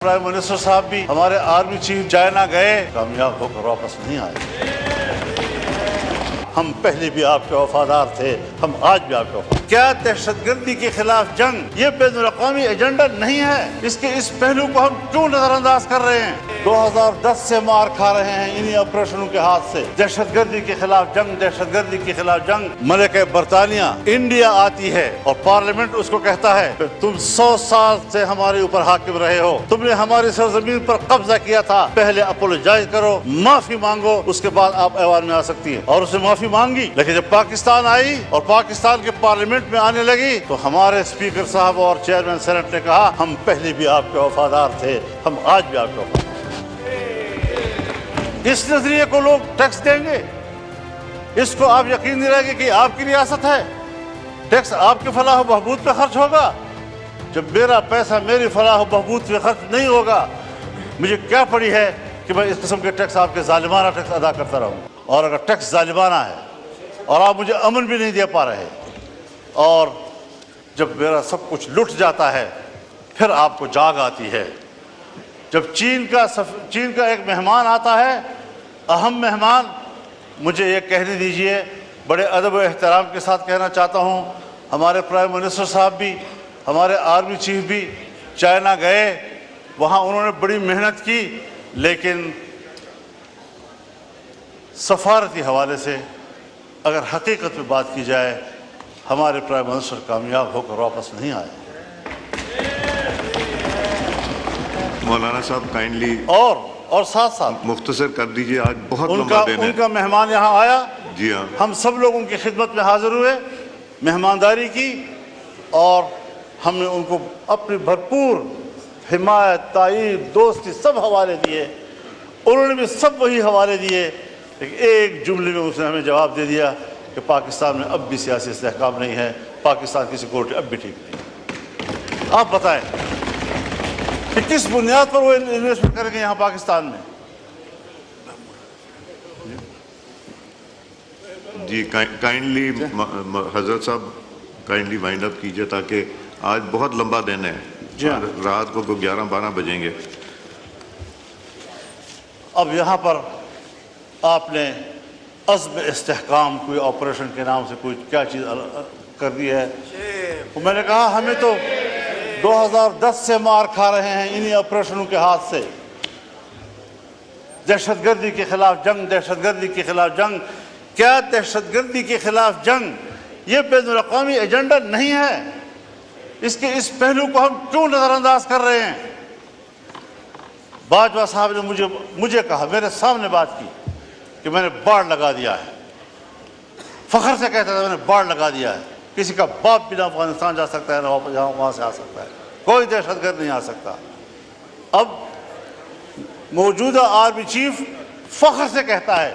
Prime minister صاحب بھی ہمارے آرمی چیف چائنا گئے، کامیاب ہو کر واپس نہیں آئے۔ ہم پہلے بھی آپ کے وفادار تھے، ہم آج بھی آپ کے وفادار۔ کیا دہشت گردی کے خلاف جنگ یہ بین الاقوامی ایجنڈا نہیں ہے؟ اس پہلو کو ہم کیوں نظر انداز کر رہے ہیں؟ 2010 سے مار کھا رہے ہیں انہی آپریشنوں کے ہاتھ سے۔ دہشت گردی کے خلاف جنگ، دہشت گردی کے خلاف جنگ۔ ملکہ برطانیہ انڈیا آتی ہے اور پارلیمنٹ اس کو کہتا ہے کہ تم 100 سال سے ہمارے اوپر حاکم رہے ہو، تم نے ہماری سرزمین پر قبضہ کیا تھا، پہلے اپولوجائز کرو، معافی مانگو، اس کے بعد آپ ایوان میں آ سکتی ہیں۔ اور اس نے معافی مانگی، لیکن جب پاکستان آئی اور پاکستان کے پارلیمنٹ میں آنے لگی تو ہمارے اسپیکر صاحب اور چیئرمین سینٹ نے کہا ہم پہلے بھی آپ کے وفادار تھے، ہم آج بھی آپ کے وفادار۔ اس نظریے کو لوگ ٹیکس دیں گے، اس کو آپ یقین نہیں رہے گی کہ آپ کی ریاست ہے، ٹیکس آپ کی فلاح و بہبود پہ خرچ ہوگا۔ جب میرا پیسہ میری فلاح و بہبود پہ خرچ نہیں ہوگا، مجھے کیا پڑی ہے کہ میں اس قسم کے ٹیکس، آپ کے ظالمانہ ٹیکس ادا کرتا رہوں۔ اور اگر ٹیکس ظالمانہ ہے اور آپ مجھے امن بھی نہیں دے پا رہے، اور جب میرا سب کچھ لٹ جاتا ہے، پھر آپ کو جاگ آتی ہے۔ جب چین کا ایک مہمان آتا ہے، اہم مہمان، مجھے یہ کہنے دیجئے، بڑے ادب و احترام کے ساتھ کہنا چاہتا ہوں، ہمارے پرائم منسٹر صاحب بھی، ہمارے آرمی چیف بھی چائنا گئے، وہاں انہوں نے بڑی محنت کی، لیکن سفارتی حوالے سے اگر حقیقت پہ بات کی جائے، ہمارے پرائم منسٹر کامیاب ہو کر واپس نہیں آئے۔ مولانا صاحب کائنڈلی اور ساتھ ساتھ مختصر کر دیجئے، آج بہت لمبا دن ہے۔ ان کا مہمان یہاں آیا، جی ہاں، ہم سب لوگوں کی خدمت میں حاضر ہوئے، مہمانداری کی، اور ہم نے ان کو اپنی بھرپور حمایت، تائید، دوستی سب حوالے دیے، انہوں نے بھی سب وہی حوالے دیے، لیکن ایک جملے میں اس نے ہمیں جواب دے دیا کہ پاکستان میں اب بھی سیاسی استحکام نہیں ہے، پاکستان کی سیکورٹی اب بھی ٹھیک نہیں۔ آپ بتائیں کہ کس بنیاد پر وہ انویسٹمنٹ کریں گے یہاں پاکستان میں؟ جی کائنڈلی حضرت صاحب کائنڈلی وائنڈ اپ کیجئے، تاکہ آج بہت لمبا دن ہے، رات کو 11-12 بجیں گے۔ اب یہاں پر آپ نے عزم استحکام کوئی آپریشن کے نام سے کوئی کیا چیز کر دی ہے؟ میں نے کہا ہمیں تو 2010 سے مار کھا رہے ہیں انہی آپریشنوں کے ہاتھ سے۔ دہشت گردی کے خلاف جنگ، دہشت گردی کے خلاف جنگ۔ کیا دہشت گردی کے خلاف جنگ یہ بین الاقوامی ایجنڈا نہیں ہے؟ اس پہلو کو ہم کیوں نظر انداز کر رہے ہیں؟ باجوہ صاحب نے مجھے کہا، میرے سامنے بات کی کہ میں نے باڑ لگا دیا ہے، فخر سے کہتا تھا میں نے باڑ لگا دیا ہے، کسی کا باپ بھی نہ افغانستان جا سکتا ہے نہ وہاں سے آ سکتا ہے، کوئی دہشت گرد نہیں آ سکتا۔ اب موجودہ آرمی چیف فخر سے کہتا ہے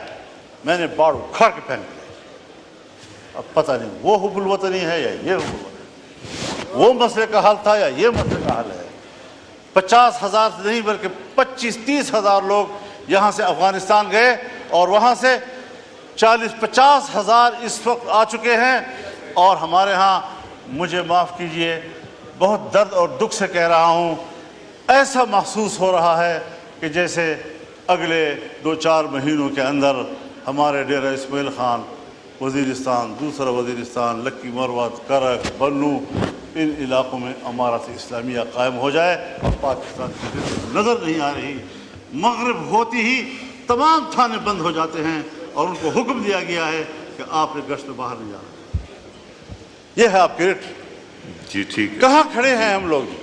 میں نے باڑ اکھاڑ کے پھینک دیا۔ اب پتہ نہیں وہ حب الوطنی ہے یا یہ حب الوطنی، وہ مسئلے کا حل تھا یا یہ مسئلے کا حل ہے۔ 50,000 سے نہیں بلکہ 25-30 ہزار لوگ یہاں سے افغانستان گئے، اور وہاں سے 40-50 ہزار اس وقت آ چکے ہیں، اور ہمارے ہاں، مجھے معاف کیجئے، بہت درد اور دکھ سے کہہ رہا ہوں، ایسا محسوس ہو رہا ہے کہ جیسے اگلے 2-4 مہینوں کے اندر ہمارے ڈیرہ اسماعیل خان، وزیرستان، دوسرا وزیرستان، لکی مروت، کرک، بنو، ان علاقوں میں امارت اسلامیہ قائم ہو جائے، اور پاکستان کی نظر نہیں آ رہی۔ مغرب ہوتی ہی تمام تھانے بند ہو جاتے ہیں، اور ان کو حکم دیا گیا ہے کہ آپ نے گشت میں باہر نہیں جانا۔ یہ ہے آپ کی رٹ۔ جی ٹھیک ہے، کہاں کھڑے ہیں ہم لوگ؟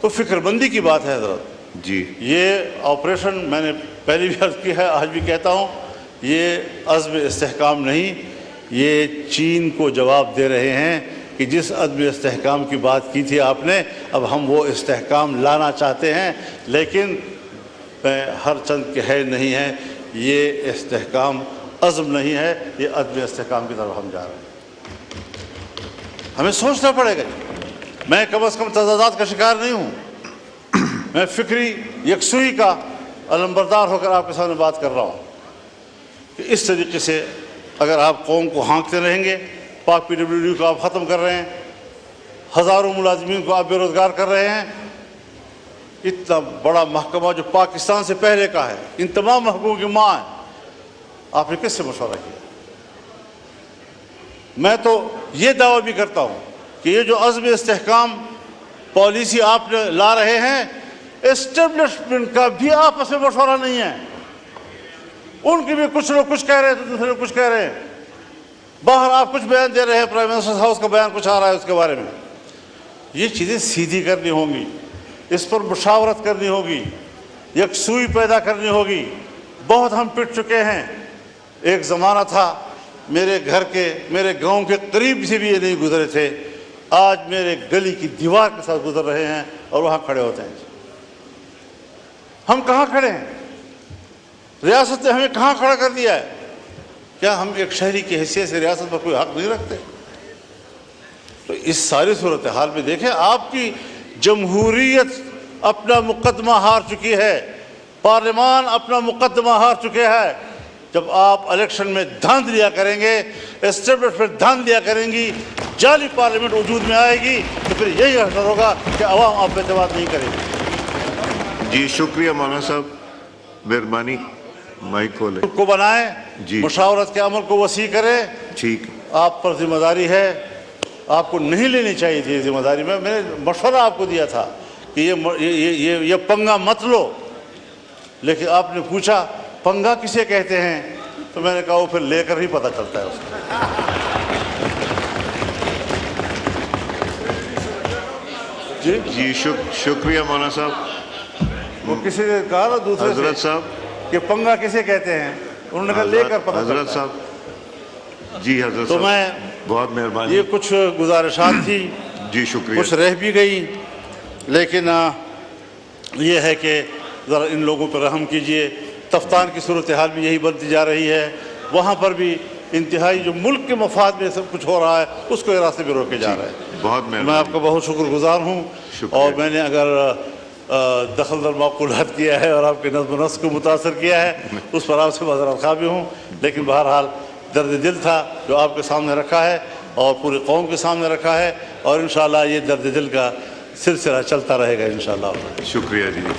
تو فکر بندی کی بات ہے حضرت۔ جی یہ آپریشن میں نے پہلی بھی عرض کی ہے، آج بھی کہتا ہوں، یہ عزم استحکام نہیں، یہ چین کو جواب دے رہے ہیں کہ جس عزم استحکام کی بات کی تھی آپ نے، اب ہم وہ استحکام لانا چاہتے ہیں، لیکن ہر چند کے ہے نہیں ہے، یہ استحکام عزم نہیں ہے، یہ عزم استحکام کی طرف ہم جا رہے ہیں۔ ہمیں سوچنا پڑے گا۔ میں کم از کم تضادات کا شکار نہیں ہوں، میں فکری یکسوئی کا علمبردار ہو کر آپ کے سامنے بات کر رہا ہوں کہ اس طریقے سے اگر آپ قوم کو ہانکتے رہیں گے، پاک PWD کو آپ ختم کر رہے ہیں، ہزاروں ملازمین کو آپ بے روزگار کر رہے ہیں، اتنا بڑا محکمہ جو پاکستان سے پہلے کا ہے، ان تمام محکموں کی ماں ہے، آپ نے کس سے مشورہ کیا؟ میں تو یہ دعویٰ بھی کرتا ہوں کہ یہ جو عزم استحکام پالیسی آپ نے لا رہے ہیں، اسٹیبلشمنٹ کا بھی آپس میں مشورہ نہیں ہے۔ ان کی بھی کچھ لوگ کچھ کہہ رہے ہیں تو دوسرے لوگ کچھ کہہ رہے ہیں، باہر آپ کچھ بیان دے رہے ہیں، پرائم منسٹر ہاؤس کا بیان کچھ آ رہا ہے اس کے بارے میں۔ یہ چیزیں سیدھی کرنی ہوں گی، اس پر مشاورت کرنی ہوگی، یکسوئی پیدا کرنی ہوگی۔ بہت ہم پٹ چکے ہیں۔ ایک زمانہ تھا میرے گھر کے، میرے گاؤں کے قریب سے بھی یہ نہیں گزرے تھے، آج میرے گلی کی دیوار کے ساتھ گزر رہے ہیں اور وہاں کھڑے ہوتے ہیں۔ ہم کہاں کھڑے ہیں؟ ریاست نے ہمیں کہاں کھڑا کر دیا ہے؟ کیا ہم ایک شہری کی حیثیت سے ریاست پر کوئی حق نہیں رکھتے؟ تو اس ساری صورتحال میں دیکھیں، آپ کی جمہوریت اپنا مقدمہ ہار چکی ہے، پارلیمان اپنا مقدمہ ہار چکے ہیں۔ جب آپ الیکشن میں دھاندلیاں کریں گے، اسٹیبلشمنٹ دھاندلیاں کریں گی، جعلی پارلیمنٹ وجود میں آئے گی، تو پھر یہی اثر ہوگا کہ عوام آپ پہ اعتماد نہیں کرے گی۔ جی شکریہ مولانا صاحب، مہربانی مائک کھولیں۔ کو بنائیں، جی مشاورت کے عمل کو وسیع کریں۔ ٹھیک، آپ پر ذمہ داری ہے، آپ کو نہیں لینی چاہیے تھی یہ ذمہ داری۔ میں نے مشورہ آپ کو دیا تھا کہ یہ پنگا مت لو، لیکن آپ نے پوچھا پنگا کسے کہتے ہیں، تو میں نے کہا وہ پھر لے کر ہی پتہ چلتا ہے اس کو۔ جی جی شکریہ مولانا صاحب۔ وہ کسی نے کہا نا دوسرے حضرت سے صاحب، کہ پنگا کسے کہتے ہیں، انہوں نے کہا لے کر پتہ حضرت چلتا ہے۔ صاحب، جی حضرت تو صاحب میں بہت مہربانی۔ یہ کچھ گزارشات تھی، جی شکریہ۔ کچھ رہ بھی گئی، لیکن یہ ہے کہ ذرا ان لوگوں پر رحم کیجئے۔ تفتان کی صورتحال بھی یہی بنتی جا رہی ہے، وہاں پر بھی انتہائی جو ملک کے مفاد میں سب کچھ ہو رہا ہے اس کو راستے پہ روکے جا رہے ہیں۔ بہت میں مہربانی، آپ کا بہت شکر گزار ہوں، اور میں نے اگر دخل در معقولات کیا ہے اور آپ کے نظم و نسق کو متاثر کیا ہے، اس پر آپ سے معذرت خواہ بھی ہوں، لیکن بہرحال درد دل تھا جو آپ کے سامنے رکھا ہے اور پوری قوم کے سامنے رکھا ہے، اور انشاءاللہ یہ درد دل کا سلسلہ چلتا رہے گا انشاءاللہ۔ شکریہ جی۔